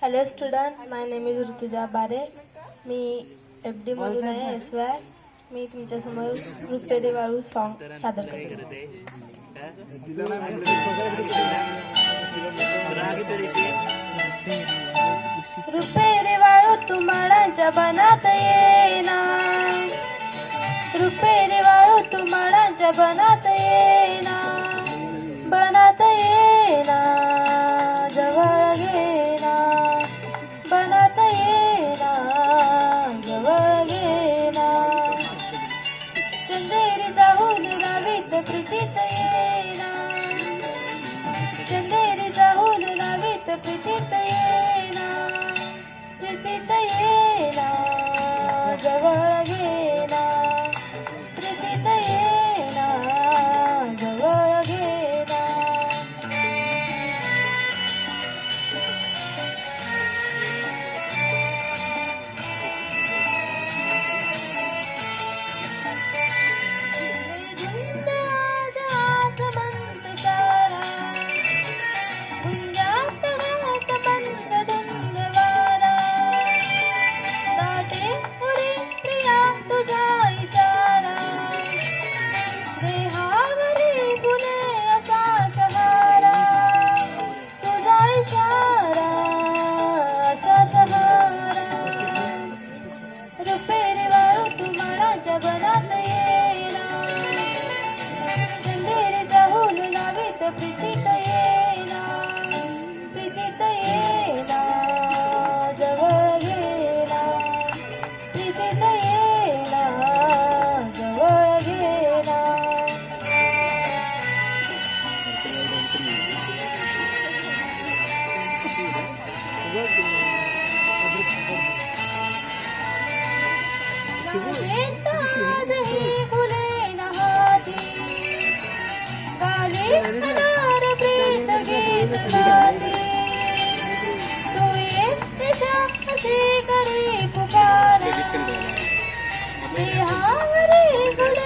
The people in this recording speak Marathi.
Hello student, my name is Rutuja बारे. मी FD मधून आहे SY. मी तुमच्यासमोर रुपेरी वाळू सॉन्ग सादर करते. रुपेरी वाळू तू माडांच्या बनात येना, रुपेरी वाळू तू माडांच्या बनात येना, बनात येना, जवळ घेना, बनात येना, जवळ घेना. चंदेरी जाऊन गावीत प्रीतीत येना, चंदेरी जाऊन गावीत प्रीतीत येना, प्रीतीत येना, जवळ घेना, प्रीतीत येना, जवळ घेना. रुपेरी वाळू तू माडांच्या बनात येना, चंदेरी जाऊन गावीत प्रीतीत येना, प्रीतीत येना, जवळ घेना, प्रीतीत येना, जवळ घेना. आजही फुले नहाती, गाली अनार प्रीत गीत गाती. तू एकटीच्या अशी करी पुकारा, देहावरी फुले